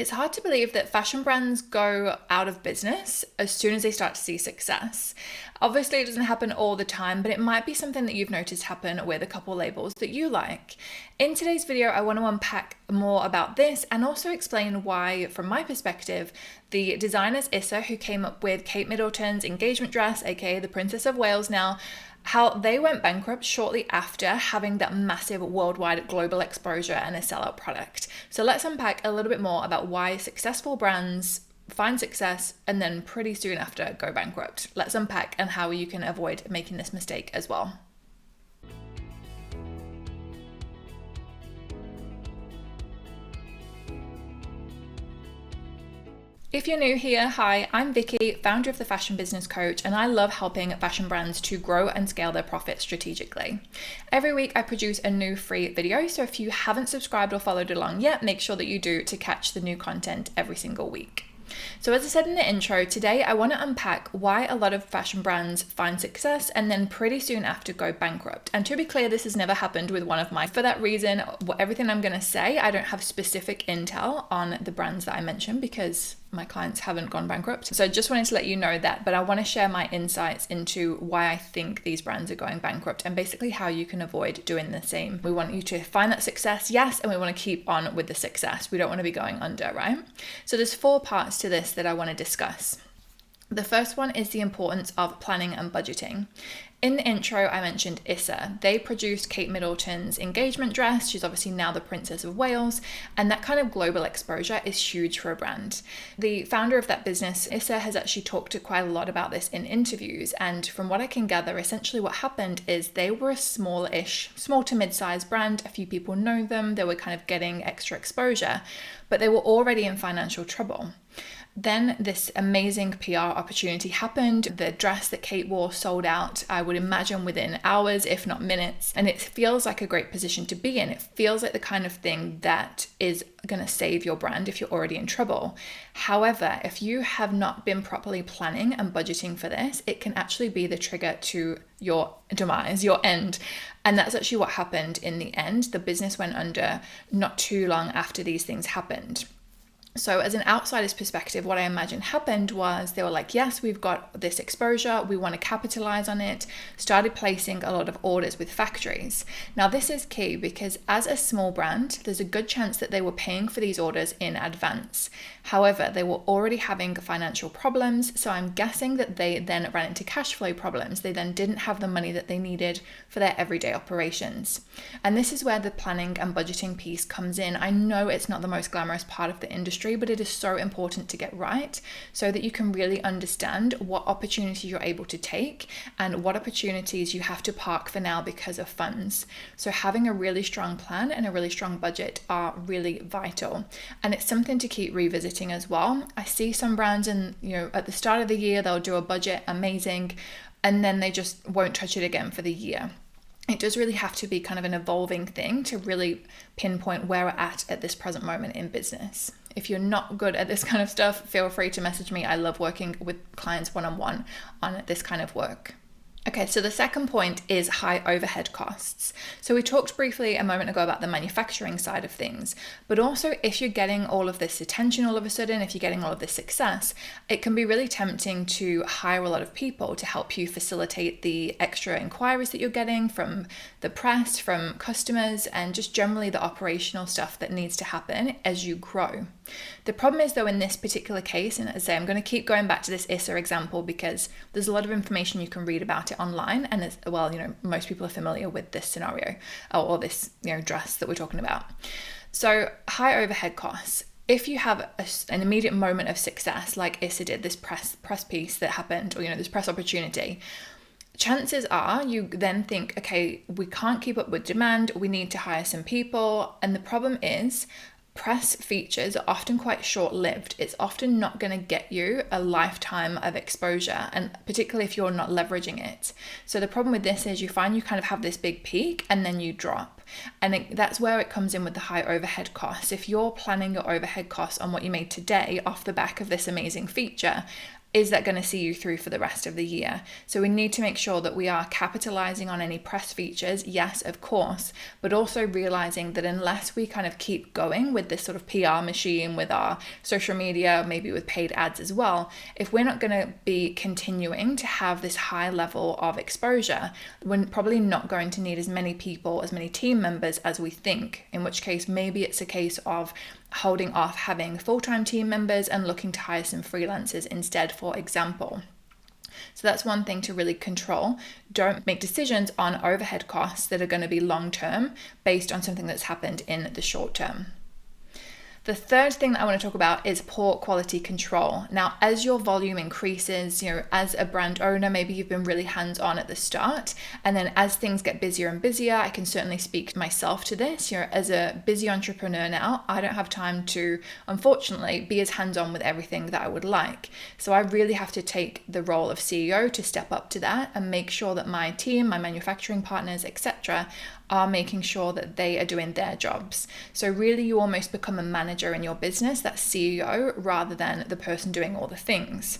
It's hard to believe that fashion brands go out of business as soon as they start to see success. Obviously, it doesn't happen all the time, but it might be something that you've noticed happen with a couple labels that you like. In today's video, I want to unpack more about this and also explain why, from my perspective, the designers Issa, who came up with Kate Middleton's engagement dress, aka the Princess of Wales now, how they went bankrupt shortly after having that massive worldwide global exposure and a sellout product. So let's unpack a little bit more about why successful brands find success and then pretty soon after go bankrupt. Let's unpack and how you can avoid making this mistake as well. If you're new here, hi, I'm Vicki, founder of the Fashion Business Coach, and I love helping fashion brands to grow and scale their profits strategically. Every week I produce a new free video, so if you haven't subscribed or followed along yet, make sure that you do to catch the new content every single week. So as I said in the intro, today I want to unpack why a lot of fashion brands find success and then pretty soon after go bankrupt. And to be clear, this has never happened with one of mine. For that reason, everything I'm going to say, I don't have specific intel on the brands that I mentioned because my clients haven't gone bankrupt. So I just wanted to let you know that, but I want to share my insights into why I think these brands are going bankrupt and basically how you can avoid doing the same. We want you to find that success, yes, and we want to keep on with the success. We don't want to be going under, right? So there's 4 parts to this that I want to discuss. The first one is the importance of planning and budgeting. In the intro, I mentioned Issa. They produced Kate Middleton's engagement dress. She's obviously now the Princess of Wales, and that kind of global exposure is huge for a brand. The founder of that business, Issa, has actually talked quite a lot about this in interviews, and from what I can gather, essentially what happened is they were a small to mid-sized brand. A few people know them. They were kind of getting extra exposure, but they were already in financial trouble. Then this amazing PR opportunity happened. The dress that Kate wore sold out, I would imagine, within hours, if not minutes. And it feels like a great position to be in. It feels like the kind of thing that is going to save your brand if you're already in trouble. However, if you have not been properly planning and budgeting for this, it can actually be the trigger to your demise, your end. And that's actually what happened in the end. The business went under not too long after these things happened. So as an outsider's perspective, what I imagine happened was they were like, yes, we've got this exposure, we want to capitalize on it, started placing a lot of orders with factories. Now this is key because as a small brand, there's a good chance that they were paying for these orders in advance. However, they were already having financial problems, so I'm guessing that they then ran into cash flow problems. They then didn't have the money that they needed for their everyday operations. And this is where the planning and budgeting piece comes in. I know it's not the most glamorous part of the industry, but it is so important to get right so that you can really understand what opportunities you're able to take and what opportunities you have to park for now because of funds. So having a really strong plan and a really strong budget are really vital. And it's something to keep revisiting as well. I see some brands and at the start of the year, they'll do a budget, amazing, and then they just won't touch it again for the year. It does really have to be kind of an evolving thing to really pinpoint where we're at this present moment in business. If you're not good at this kind of stuff, feel free to message me. I love working with clients one-on-one on this kind of work. Okay, so the second point is high overhead costs. So we talked briefly a moment ago about the manufacturing side of things, but also if you're getting all of this attention all of a sudden, if you're getting all of this success, it can be really tempting to hire a lot of people to help you facilitate the extra inquiries that you're getting from the press, from customers, and just generally the operational stuff that needs to happen as you grow. The problem is though in this particular case, and as I say, I'm going to keep going back to this Issa example because there's a lot of information you can read about it online, and as well, most people are familiar with this scenario or this dress that we're talking about. So high overhead costs. If you have an immediate moment of success like Issa did, this press piece that happened, or this press opportunity, chances are you then think, okay, we can't keep up with demand, we need to hire some people. And the problem is press features are often quite short-lived. It's often not going to get you a lifetime of exposure, and particularly if you're not leveraging it. So the problem with this is you find you kind of have this big peak and then you drop. And that's where it comes in with the high overhead costs. If you're planning your overhead costs on what you made today off the back of this amazing feature, is that going to see you through for the rest of the year? So we need to make sure that we are capitalizing on any press features, yes, of course, but also realizing that unless we kind of keep going with this sort of PR machine, with our social media, maybe with paid ads as well, if we're not going to be continuing to have this high level of exposure, we're probably not going to need as many people, as many team members as we think, in which case maybe it's a case of holding off having full-time team members and looking to hire some freelancers instead, for example. So that's one thing to really control. Don't make decisions on overhead costs that are going to be long-term based on something that's happened in the short term. The third thing that I want to talk about is poor quality control. Now, as your volume increases, as a brand owner, maybe you've been really hands-on at the start, and then as things get busier and busier, I can certainly speak myself to this. As a busy entrepreneur now, I don't have time to, unfortunately, be as hands-on with everything that I would like. So I really have to take the role of CEO to step up to that and make sure that my team, my manufacturing partners, etc., are making sure that they are doing their jobs. So really you almost become a manager in your business, that CEO, rather than the person doing all the things.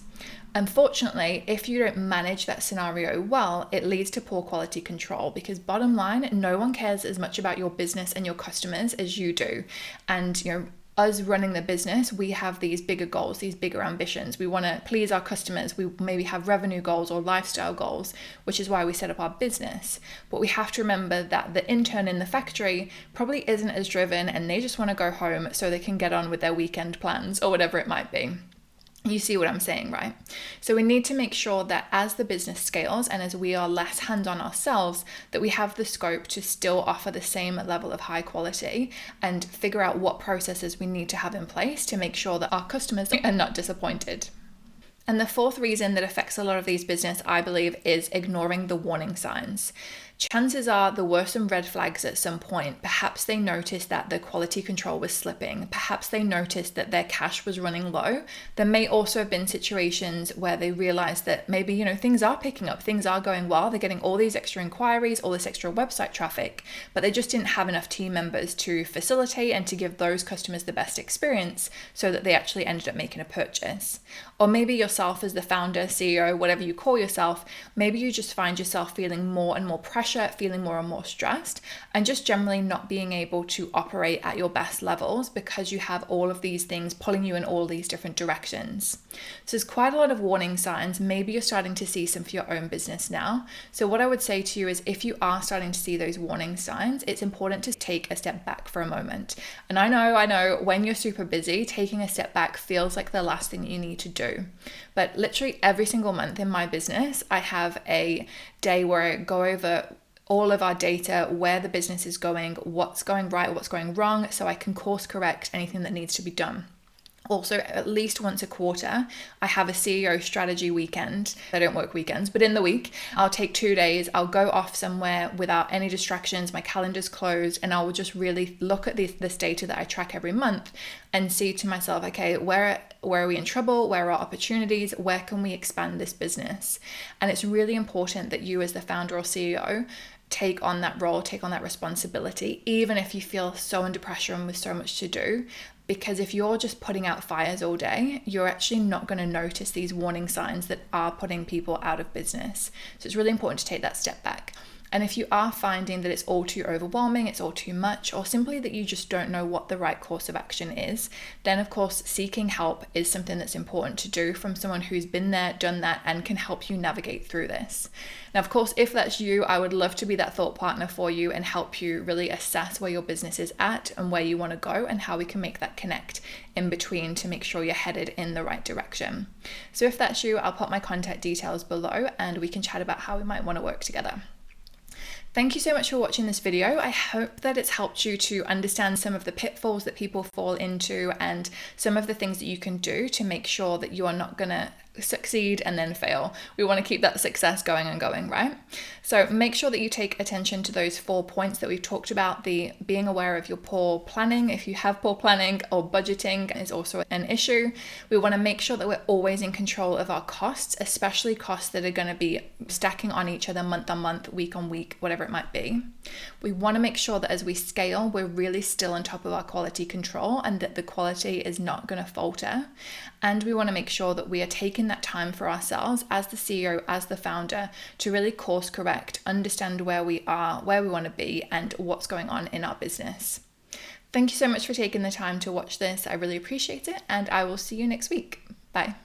Unfortunately, if you don't manage that scenario well, it leads to poor quality control, because bottom line, no one cares as much about your business and your customers as you do. And us running the business, we have these bigger goals, these bigger ambitions. We want to please our customers. We maybe have revenue goals or lifestyle goals, which is why we set up our business. But we have to remember that the intern in the factory probably isn't as driven, and they just want to go home so they can get on with their weekend plans or whatever it might be. You see what I'm saying, right? So we need to make sure that as the business scales and as we are less hands-on ourselves, that we have the scope to still offer the same level of high quality and figure out what processes we need to have in place to make sure that our customers are not disappointed. And the fourth reason that affects a lot of these business, I believe, is ignoring the warning signs. Chances are there were some red flags at some point. Perhaps they noticed that the quality control was slipping. Perhaps they noticed that their cash was running low. There may also have been situations where they realized that maybe, things are picking up, things are going well. They're getting all these extra inquiries, all this extra website traffic, but they just didn't have enough team members to facilitate and to give those customers the best experience so that they actually ended up making a purchase. Or maybe yourself as the founder, CEO, whatever you call yourself, maybe you just find yourself feeling more and more pressure, feeling more and more stressed, and just generally not being able to operate at your best levels because you have all of these things pulling you in all these different directions. So there's quite a lot of warning signs. Maybe you're starting to see some for your own business now. So what I would say to you is, if you are starting to see those warning signs, it's important to take a step back for a moment. And I know when you're super busy, taking a step back feels like the last thing you need to do. But literally every single month in my business, I have a day where I go over all of our data, where the business is going, what's going right, what's going wrong, so I can course correct anything that needs to be done. Also, at least once a quarter, I have a CEO strategy weekend. I don't work weekends, but in the week, I'll take 2 days. I'll go off somewhere without any distractions. My calendar's closed, and I will just really look at this data that I track every month and see to myself, okay, where are we in trouble? Where are opportunities? Where can we expand this business? And it's really important that you, as the founder or CEO, take on that role, take on that responsibility, even if you feel so under pressure and with so much to do. Because if you're just putting out fires all day, you're actually not going to notice these warning signs that are putting people out of business. So it's really important to take that step back. And if you are finding that it's all too overwhelming, it's all too much, or simply that you just don't know what the right course of action is, then of course seeking help is something that's important to do from someone who's been there, done that, and can help you navigate through this. Now, of course, if that's you, I would love to be that thought partner for you and help you really assess where your business is at and where you want to go and how we can make that connect in between to make sure you're headed in the right direction. So if that's you, I'll put my contact details below and we can chat about how we might want to work together. Thank you so much for watching this video. I hope that it's helped you to understand some of the pitfalls that people fall into and some of the things that you can do to make sure that you are not going to succeed and then fail. We want to keep that success going and going, right? So make sure that you take attention to those 4 points that we've talked about. The being aware of your poor planning, if you have poor planning, or budgeting is also an issue. We want to make sure that we're always in control of our costs, especially costs that are going to be stacking on each other month on month, week on week, whatever whatever it might be. We want to make sure that as we scale, we're really still on top of our quality control and that the quality is not going to falter. And we want to make sure that we are taking that time for ourselves as the CEO, as the founder, to really course correct, understand where we are, where we want to be, and what's going on in our business. Thank you so much for taking the time to watch this. I really appreciate it, and I will see you next week. Bye.